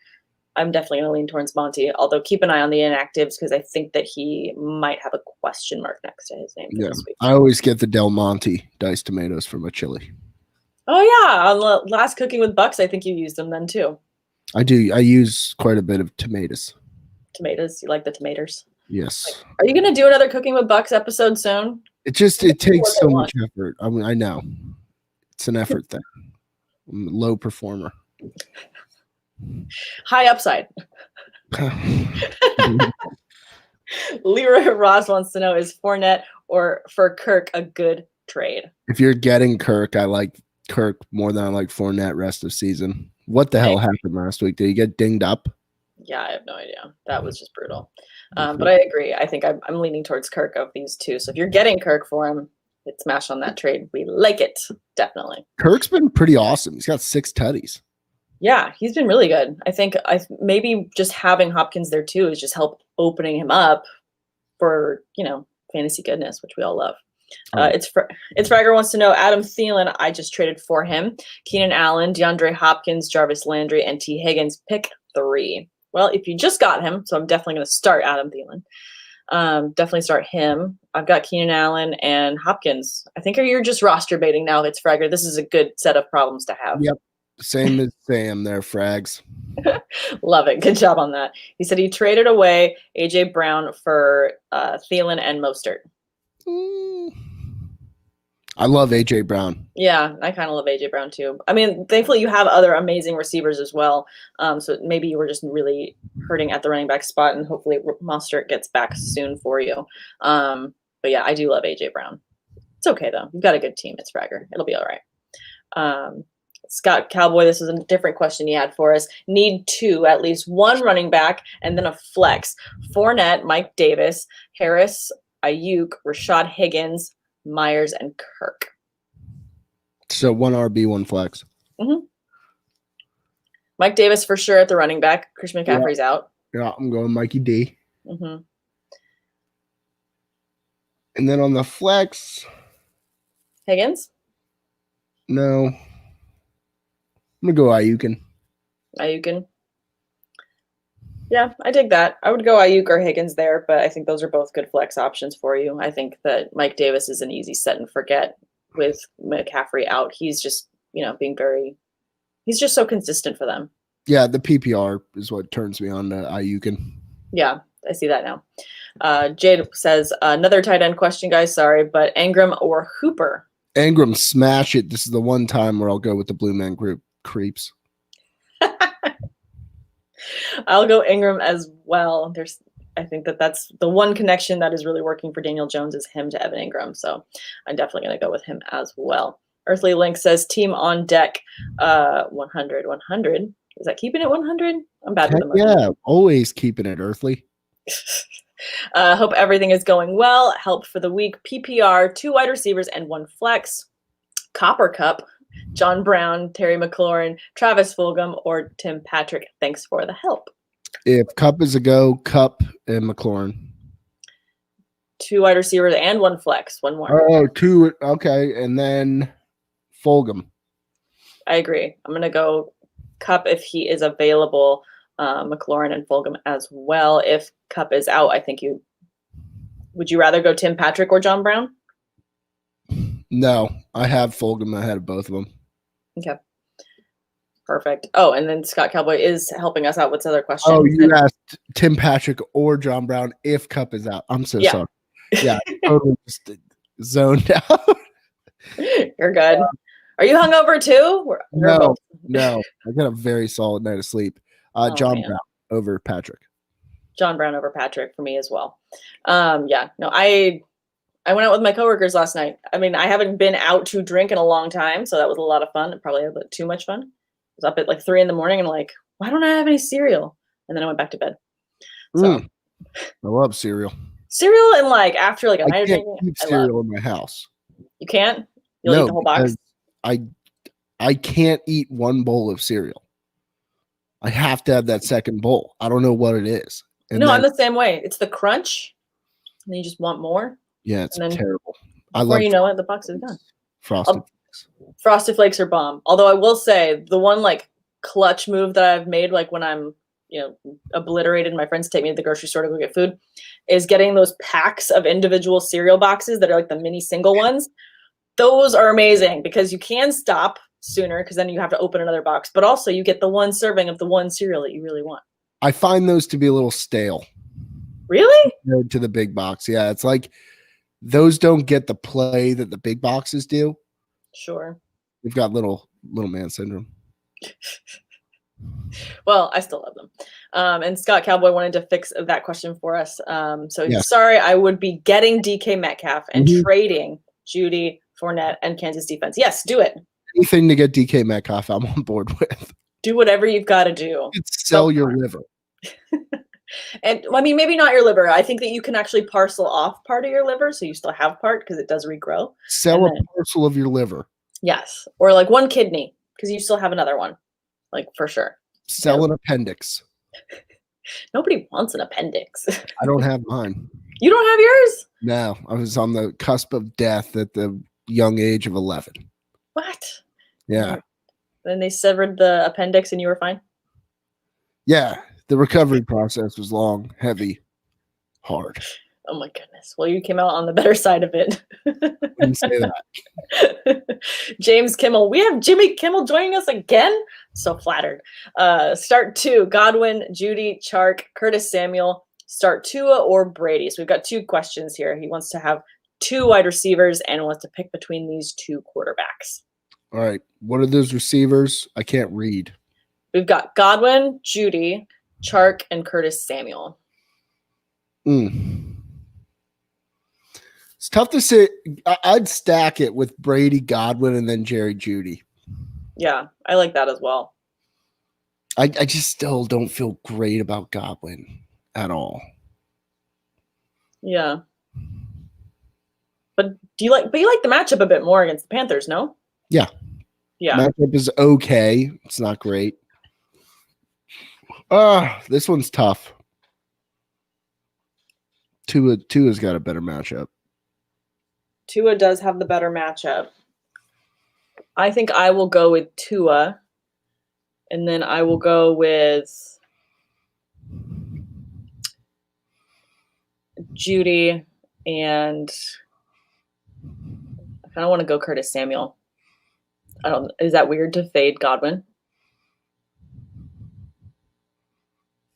I'm definitely going to lean towards Monty, although keep an eye on the inactives because I think that he might have a question mark next to his name this week. I always get the Del Monte diced tomatoes for my chili. Oh, yeah. On the last Cooking with Bucks, I think you used them then too. I do. I use quite a bit of tomatoes. Tomatoes? You like the tomatoes? Yes. Are you going to do another Cooking with Bucks episode soon? It takes so much effort. I mean, I know. It's an effort thing. I'm a low performer. High upside. Leroy Ross wants to know, is Fournette or for Kirk a good trade? If you're getting Kirk, I like Kirk more than I like Fournette rest of season. What the hell happened last week? Did he get dinged up? Yeah, I have no idea. That was just brutal. But I agree. I think I'm leaning towards Kirk of these two. So if you're getting Kirk for him, hit smash on that trade. We like it. Definitely. Kirk's been pretty awesome. He's got 6 tutties. Yeah, he's been really good. I think maybe just having Hopkins there too is just help opening him up for, fantasy goodness, which we all love. It's Fragger wants to know, Adam Thielen, I just traded for him. Keenan Allen, DeAndre Hopkins, Jarvis Landry, and T. Higgins. Pick 3. Well, if you just got him, so I'm definitely going to start Adam Thielen. Definitely start him. I've got Keenan Allen and Hopkins. I think you're just roster baiting now. It's Fragger. This is a good set of problems to have. Yep. Same as Sam there, Frags. Love it. Good job on that. He said he traded away A.J. Brown for Thielen and Mostert. I love A.J. Brown. Yeah, I kind of love A.J. Brown too. I mean, thankfully you have other amazing receivers as well. So maybe you were just really hurting at the running back spot, and hopefully Mostert gets back soon for you. But yeah, I do love A.J. Brown. It's okay though. You've got a good team. It's Fragger. It'll be all right. Scott Cowboy, this is a different question he had for us. Need 2, at least 1 running back, and then a flex. Fournette, Mike Davis, Harris, Ayuk, Rashad Higgins, Myers, and Kirk. So 1 RB, 1 flex. Mm-hmm. Mike Davis for sure at the running back. Christian McCaffrey's out. Yeah, I'm going Mikey D. Mm-hmm. And then on the flex. Higgins? No. I'm going to go Ayukin. Ayukin. Yeah, I dig that. I would go Ayuk or Higgins there, but I think those are both good flex options for you. I think that Mike Davis is an easy set and forget with McCaffrey out. He's just, he's just so consistent for them. Yeah, the PPR is what turns me on to Ayukin. Yeah, I see that now. Jade says, another tight end question, guys. Sorry, but Ingram or Hooper? Ingram, smash it. This is the one time where I'll go with the Blue Man Group creeps. I'll go Ingram as well. I think that's the one connection that is really working for Daniel Jones is him to Evan Ingram. So I'm definitely going to go with him as well. Earthly Link says team on deck 100. Is that keeping it 100? I'm bad with them. Yeah, always keeping it Earthly. Hope everything is going well. Help for the week. PPR, 2 wide receivers and 1 flex. Copper Cup, John Brown, Terry McLaurin, Travis Fulgham, or Tim Patrick. Thanks for the help. If Cup is a go, Cup and McLaurin. 2 wide receivers and 1 flex. 1 more. Oh, 2. Okay. And then Fulgham. I agree. I'm going to go Cup if he is available. McLaurin and Fulgham as well. If Cup is out, I think would you rather go Tim Patrick or John Brown? No, I have Fulgham ahead of both of them. Okay. Perfect. Oh, and then Scott Cowboy is helping us out with other questions. Oh, you asked Tim Patrick or John Brown if Cup is out. I'm so sorry. Yeah, totally just zoned out. You're good. Are you hungover too? No. I got a very solid night of sleep. John Brown over Patrick. John Brown over Patrick for me as well. I went out with my coworkers last night. I mean, I haven't been out to drink in a long time, so that was a lot of fun. Probably a bit too much fun. I was up at like 3 a.m. and like, why don't I have any cereal? And then I went back to bed. So I love cereal. Cereal and like after like a night of drinking. I keep cereal in my house. You can't? You'll eat the whole box? I can't eat one bowl of cereal. I have to have that second bowl. I don't know what it is. I'm the same way. It's the crunch, and then you just want more. Yeah, it's terrible. Before you know it, the box is gone. Frosted Flakes are bomb. Although I will say the one like clutch move that I've made, like when I'm obliterated, my friends take me to the grocery store to go get food, is getting those packs of individual cereal boxes that are like the mini single ones. Those are amazing because you can stop sooner because then you have to open another box, but also you get the one serving of the one cereal that you really want. I find those to be a little stale. Really? Compared to the big box. Yeah, it's like those don't get the play that the big boxes do. Sure. They've got little man syndrome. Well, I still love them. And Scott Cowboy wanted to fix that question for us. Yes. Sorry, I would be getting DK Metcalf and trading Judy, Fournette, and Kansas defense. Yes, do it. Anything to get DK Metcalf, I'm on board with. Do whatever you've got to do. Sell your liver. And I mean, maybe not your liver. I think that you can actually parcel off part of your liver, so you still have part because it does regrow. Sell a parcel of your liver. Yes, or like one kidney because you still have another one, like for sure. Sell an appendix. Nobody wants an appendix. I don't have mine. You don't have yours? No, I was on the cusp of death at the young age of 11. What? Yeah. Then they severed the appendix and you were fine? Yeah. The recovery process was long, heavy, hard. Oh my goodness. Well, you came out on the better side of it. Didn't say that. James Kimmel. We have Jimmy Kimmel joining us again. So flattered. Start 2, Godwin, Judy, Chark, Curtis Samuel. Start Tua or Brady. So we've got 2 questions here. He wants to have 2 wide receivers and wants to pick between these 2 quarterbacks. All right. What are those receivers? I can't read. We've got Godwin, Judy, Chark, and Curtis Samuel. It's tough to say. I'd stack it with Brady, Godwin, and then Jerry Jeudy. Yeah, I like that as well. I just still don't feel great about Godwin at all. Yeah. But you like the matchup a bit more against the Panthers, no? Yeah. Yeah. Matchup is okay. It's not great. This one's tough. Tua's got a better matchup. Tua does have the better matchup. I think I will go with Tua, and then I will go with Judy, and I kind of want to go Curtis Samuel. Is that weird to fade Godwin?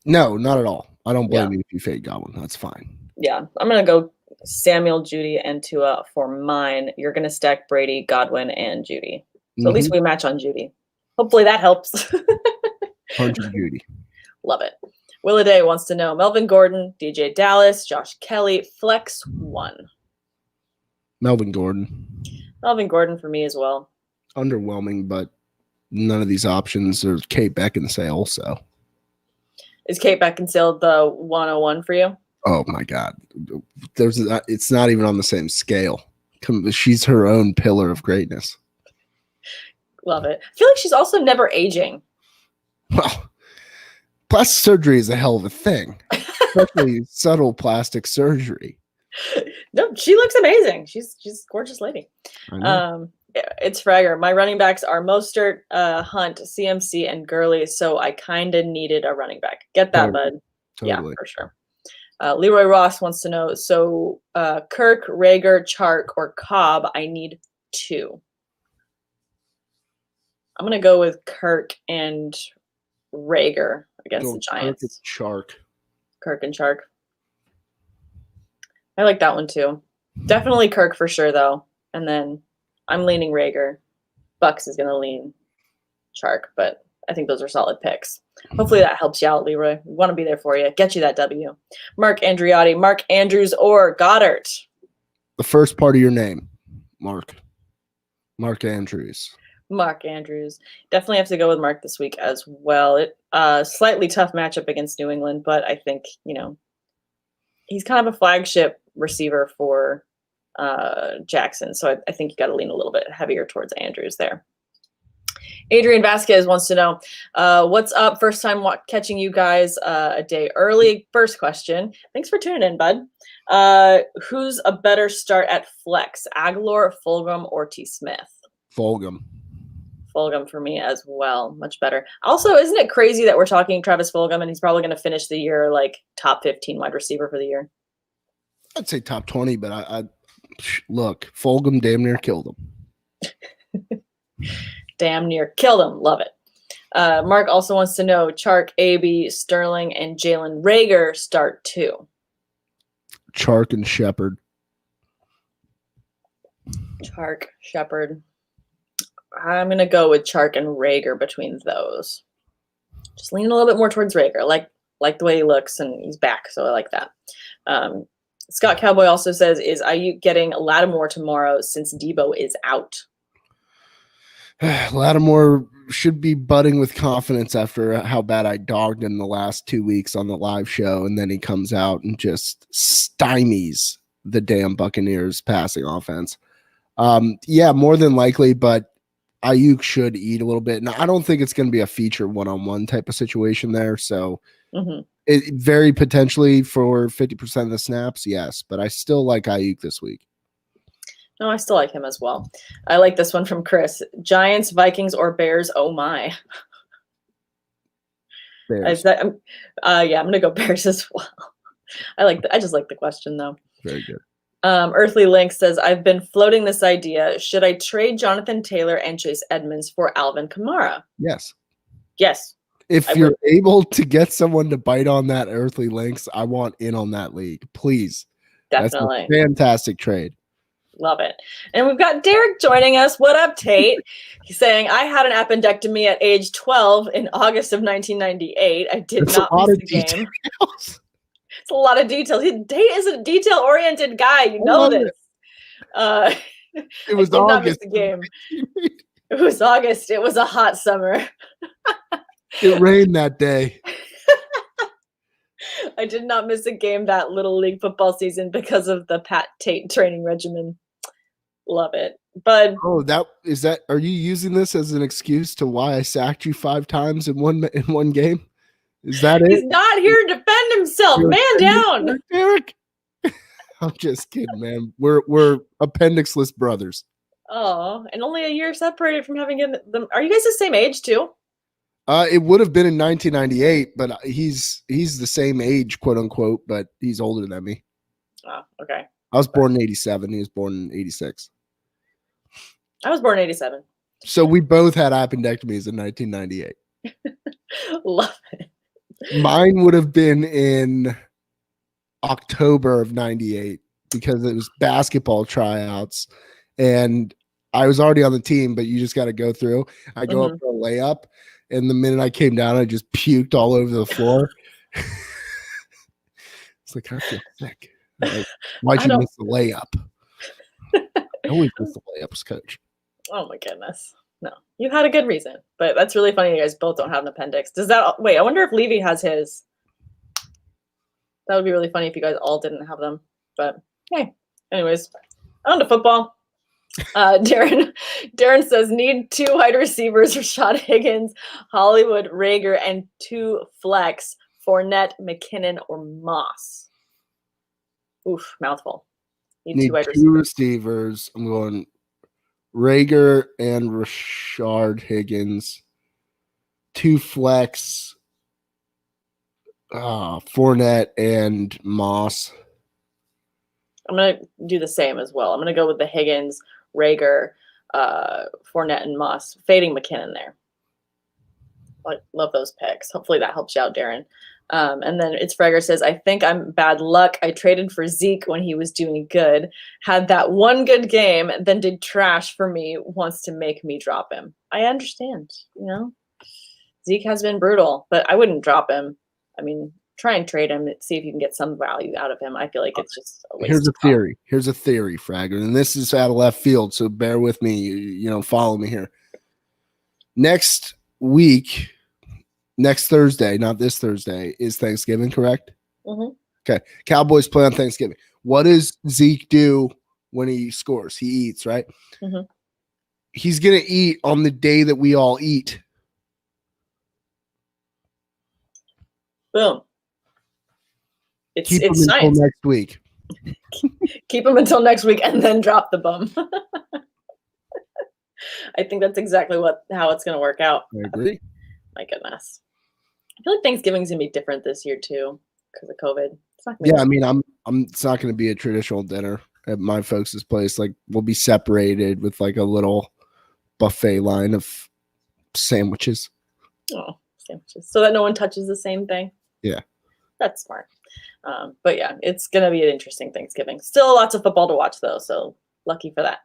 No, not at all. I don't blame you if you fade Godwin. That's fine. Yeah, I'm going to go Samuel, Judy, and Tua for mine. You're going to stack Brady, Godwin, and Judy. So at least we match on Judy. Hopefully that helps. 100 Judy. Love it. Willaday wants to know Melvin Gordon, DJ Dallas, Josh Kelly, flex 1. Melvin Gordon. Melvin Gordon for me as well. Underwhelming, but none of these options are Kate Beckinsale. So is Kate Beckinsale the 101 for you? Oh my God, it's not even on the same scale. She's her own pillar of greatness. Love it. I feel like she's also never aging. Well, plastic surgery is a hell of a thing, especially subtle plastic surgery. No, she looks amazing. She's a gorgeous lady. It's Fragger. My running backs are Mostert, Hunt, CMC, and Gurley, so I kind of needed a running back. Get that, bud. Totally. Yeah, for sure. Leroy Ross wants to know, so Kirk, Rager, Chark, or Cobb, I need 2. I'm going to go with Kirk and Rager against the Giants. Kirk and Chark. I like that one too. Definitely Kirk for sure, though. And then I'm leaning Rager. Bucks is going to lean Chark, but I think those are solid picks. Hopefully that helps you out, Leroy. We want to be there for you. Get you that W. Mark Andriotti, Mark Andrews, or Goddard? The first part of your name, Mark. Mark Andrews. Mark Andrews. Definitely have to go with Mark this week as well. It slightly tough matchup against New England, but I think, he's kind of a flagship receiver for Jackson. So I think you got to lean a little bit heavier towards Andrews there. Adrian Vasquez wants to know, what's up? First time catching you guys a day early. First question. Thanks for tuning in, bud. Who's a better start at flex? Aguilar, Fulgham, or T. Smith? Fulgham. Fulgham for me as well. Much better. Also, isn't it crazy that we're talking Travis Fulgham and he's probably going to finish the year like top 15 wide receiver for the year? I'd say top 20, but I look, Fulgham damn near killed him. Damn near killed him. Love it. Mark also wants to know Chark, AB, Sterling, and Jalen Rager start 2. Chark and Shepard. Chark, Shepard. I'm going to go with Chark and Rager between those. Just lean a little bit more towards Rager. Like the way he looks, and he's back, so I like that. Scott Cowboy also says, is Ayuk getting Lattimore tomorrow since Debo is out? Lattimore should be budding with confidence after how bad I dogged him the last 2 weeks on the live show, and then he comes out and just stymies the damn Buccaneers passing offense. Yeah, more than likely, but Ayuk should eat a little bit. Now, I don't think it's going to be a feature one-on-one type of situation there, so it very potentially for 50% of the snaps, yes, but I still like Ayuk this week. No, I still like him as well. I like this one from Chris. Giants, Vikings, or Bears? Oh my. Bears. I'm going to go Bears as well. I just like the question though. Very good. Earthly Link says, I've been floating this idea. Should I trade Jonathan Taylor and Chase Edmonds for Alvin Kamara? Yes. Yes. If you're able to get someone to bite on that Earthly Links, I want in on that league. Please. Definitely. That's a fantastic trade. Love it. And we've got Derek joining us. What up, Tate? He's saying, I had an appendectomy at age 12 in August of 1998. I did not miss the game. It's a lot of details. Tate is a detail-oriented guy. You know this. It was August. Not miss the game. It was August. It was a hot summer. It rained that day. I did not miss a game that Little League football season because of the Pat Tate training regimen. Love it. But are you using this as an excuse to why I sacked you 5 times in one game? Is that it? He's not here to defend himself. Man down. Eric. I'm just kidding, man. We're appendixless brothers. Oh, and only a year separated from having them. Are you guys the same age too? It would have been in 1998, but he's the same age, quote unquote, but he's older than me. Oh, okay. I was born in 87. He was born in 86. I was born in 87. So we both had appendectomies in 1998. Love it. Mine would have been in October of 98 because it was basketball tryouts and I was already on the team, but you just got to go through. I go up for a layup, and the minute I came down, I just puked all over the floor. It's like, I feel sick. Like, why'd you miss the layup? I always miss the layups, coach. Oh my goodness. No, you had a good reason, but that's really funny. You guys both don't have an appendix. Does that, wait, I wonder if Levy has his. That would be really funny if you guys all didn't have them, but hey, anyways, on to football. Darren says, need 2 wide receivers, Rashad Higgins, Hollywood, Rager, and 2 flex, Fournette, McKinnon, or Moss. Oof, mouthful. Need 2 receivers. I'm going Rager and Rashard Higgins. 2 flex, Fournette and Moss. I'm going to do the same as well. I'm going to go with the Higgins, Rager, Fournette, and Moss, fading McKinnon there. I love those picks. Hopefully that helps you out, Darren. And then it's Frager says, I think I'm bad luck. I traded for Zeke when he was doing good, had that one good game, then did trash for me, wants to make me drop him. I understand, Zeke has been brutal, but I wouldn't drop him. I mean, try and trade him, see if you can get some value out of him. I feel like it's just a waste. Here's a theory, Frager, and this is out of left field, so bear with me. Follow me here. Next Thursday, not this Thursday, is Thanksgiving, correct? Mm-hmm. Okay. Cowboys play on Thanksgiving. What does Zeke do when he scores? He eats, right? Mm-hmm. He's going to eat on the day that we all eat. Boom. Keep him until next week. Keep him until next week and then drop the bum. I think that's exactly how it's going to work out. I agree. My goodness. I feel like Thanksgiving's going to be different this year too because of COVID. It's not going to be a traditional dinner at my folks' place. Like, we'll be separated with like a little buffet line of sandwiches. Oh, sandwiches. So that no one touches the same thing. Yeah. That's smart. But yeah, it's going to be an interesting Thanksgiving. Still lots of football to watch though, so lucky for that.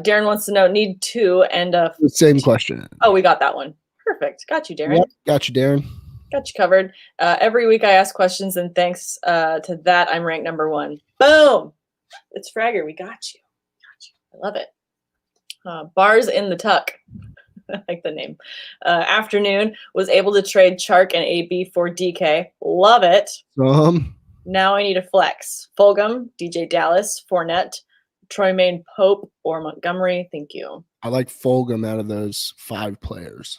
Darren wants to know, need 2 and same question. Oh, we got that one. Perfect. Got you, Darren. Yep, got you, Darren. Got you covered. Every week I ask questions, and thanks to that, I'm ranked number 1. Boom! It's Frager. We got you. I love it. Bars in the tuck. I like the name. Afternoon was able to trade Chark and AB for DK. Love it. Now I need a flex. Fulgham, DJ Dallas, Fournette, Troy Maine Pope, or Montgomery. Thank you. I like Fulgham out of those 5 players.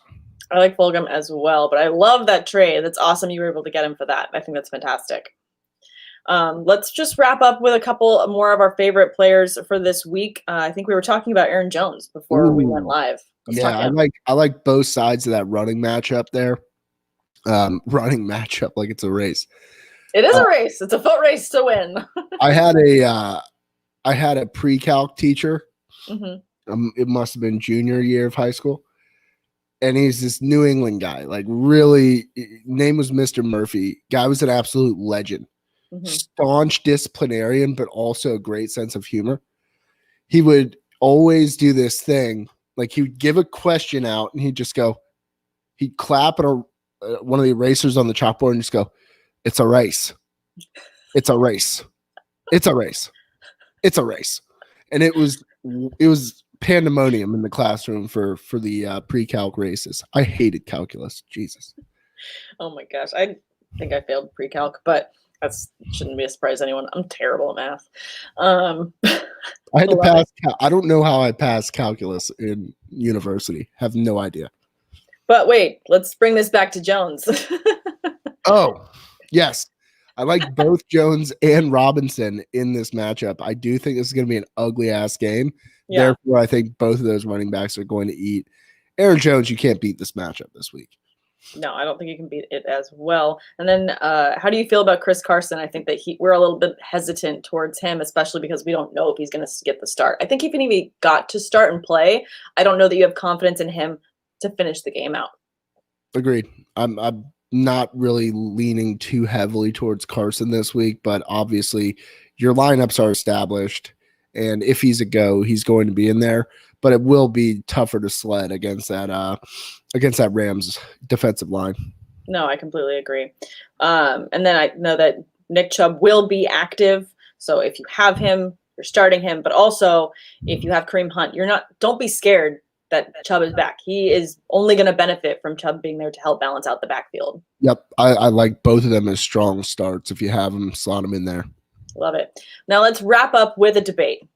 I like Fulgham as well, but I love that trade. That's awesome you were able to get him for that. I think that's fantastic. Let's just wrap up with a couple more of our favorite players for this week. I think we were talking about Aaron Jones before we went live. I like both sides of that running matchup there. Running matchup like it's a race. It is a race. It's a foot race to win. I had a pre-calc teacher. Mm-hmm. It must have been junior year of high school. And he's this New England guy, like really, name was Mr. Murphy. Guy was an absolute legend. Mm-hmm. Staunch disciplinarian, but also a great sense of humor. He would always do this thing. Like, he would give a question out and he'd clap at one of the erasers on the chalkboard and just go, "It's a race. It's a race. It's a race. It's a race." And it was pandemonium in the classroom for the pre-calc races. I hated calculus. Jesus. Oh my gosh. I think I failed pre-calc, but that shouldn't be a surprise to anyone. I'm terrible at math. I had to pass. I don't know how I passed calculus in university. Have no idea. But wait, let's bring this back to Jones. Oh, yes. I like both Jones and Robinson in this matchup. I do think this is going to be an ugly ass game. Yeah. Therefore, I think both of those running backs are going to eat. Aaron Jones, you can't beat this matchup this week. No, I don't think you can beat it as well. And then how do you feel about Chris Carson? I think that we're a little bit hesitant towards him, especially because we don't know if he's going to get the start. I think even if he got to start and play, I don't know that you have confidence in him to finish the game out. Agreed. I'm not really leaning too heavily towards Carson this week, but obviously your lineups are established, and if he's a go, he's going to be in there. But it will be tougher to sled against that Rams defensive line. No, I completely agree. And then I know that Nick Chubb will be active, so if you have him, you're starting him. But also, if you have Kareem Hunt, don't be scared that Chubb is back. He is only going to benefit from Chubb being there to help balance out the backfield. Yep, I like both of them as strong starts. If you have them, slot them in there. Love it. Now let's wrap up with a debate,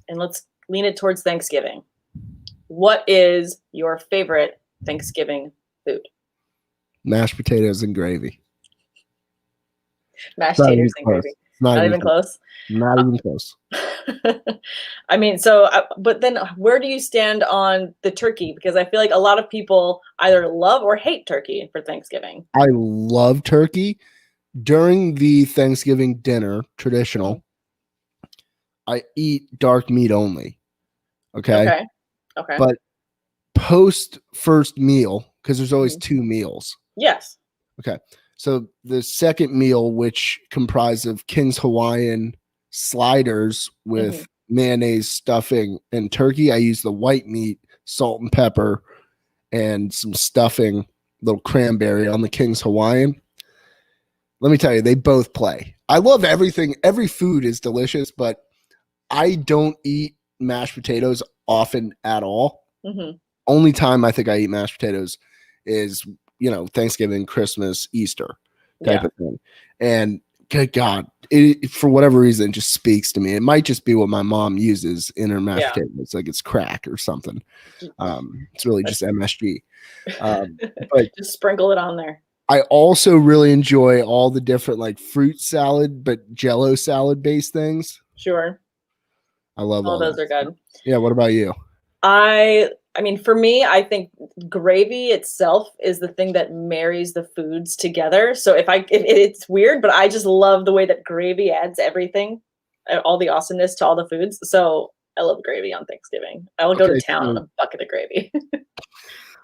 and let's lean it towards Thanksgiving. What is your favorite Thanksgiving food? Mashed potatoes and gravy. Mashed taters and gravy. Not even close. Not even close. I mean, but then where do you stand on the turkey? Because I feel like a lot of people either love or hate turkey for Thanksgiving. I love turkey. During the Thanksgiving dinner, traditional, I eat dark meat only. Okay. But post first meal, because there's always two meals. Yes. Okay. So the second meal, which comprised of King's Hawaiian sliders with mayonnaise, stuffing, and turkey, I use the white meat, salt and pepper, and some stuffing, little cranberry on the King's Hawaiian. Let me tell you, they both play. I love everything. Every food is delicious, but I don't eat mashed potatoes often at all. Only time I think I eat mashed potatoes is, Thanksgiving, Christmas, Easter type of thing. And good God, it, for whatever reason, just speaks to me. It might just be what my mom uses in her mashed potatoes, like it's crack or something. It's really just MSG. But just sprinkle it on there. I also really enjoy all the different like fruit salad, but Jello salad based things. Sure. I love all those are good. Yeah. What about you? I mean, for me, I think gravy itself is the thing that marries the foods together. So it's weird, but I just love the way that gravy adds everything, all the awesomeness to all the foods. So I love gravy on Thanksgiving. I will go to town on a bucket of gravy.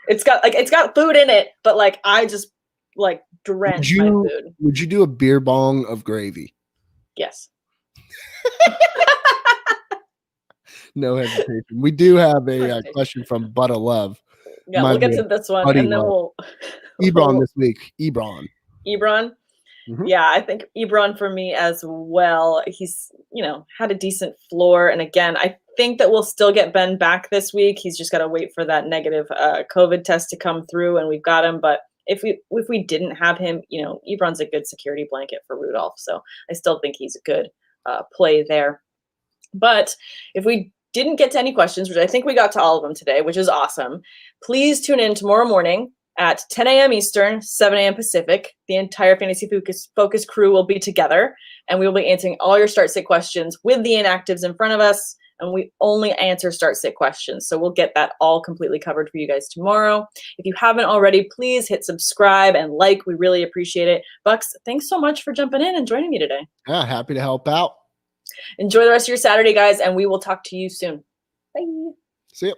It's got food in it, but like I just like drench my food. Would you do a beer bong of gravy? Yes. No hesitation. We do have a question from Butta Love. Yeah, we'll get to this one, and then we'll Ebron this week. Ebron. Yeah, I think Ebron for me as well. He's had a decent floor, and again, I think that we'll still get Ben back this week. He's just got to wait for that negative COVID test to come through, and we've got him. But if we didn't have him, Ebron's a good security blanket for Rudolph. So I still think he's a good play there. But if we didn't get to any questions, which I think we got to all of them today, which is awesome, please tune in tomorrow morning at 10 a.m. Eastern, 7 a.m. Pacific. The entire Fantasy Focus crew will be together, and we will be answering all your start-sit questions with the inactives in front of us, and we only answer start-sit questions. So we'll get that all completely covered for you guys tomorrow. If you haven't already, please hit subscribe and like. We really appreciate it. Bucks, thanks so much for jumping in and joining me today. Yeah, happy to help out. Enjoy the rest of your Saturday, guys, and we will talk to you soon. Bye. See you.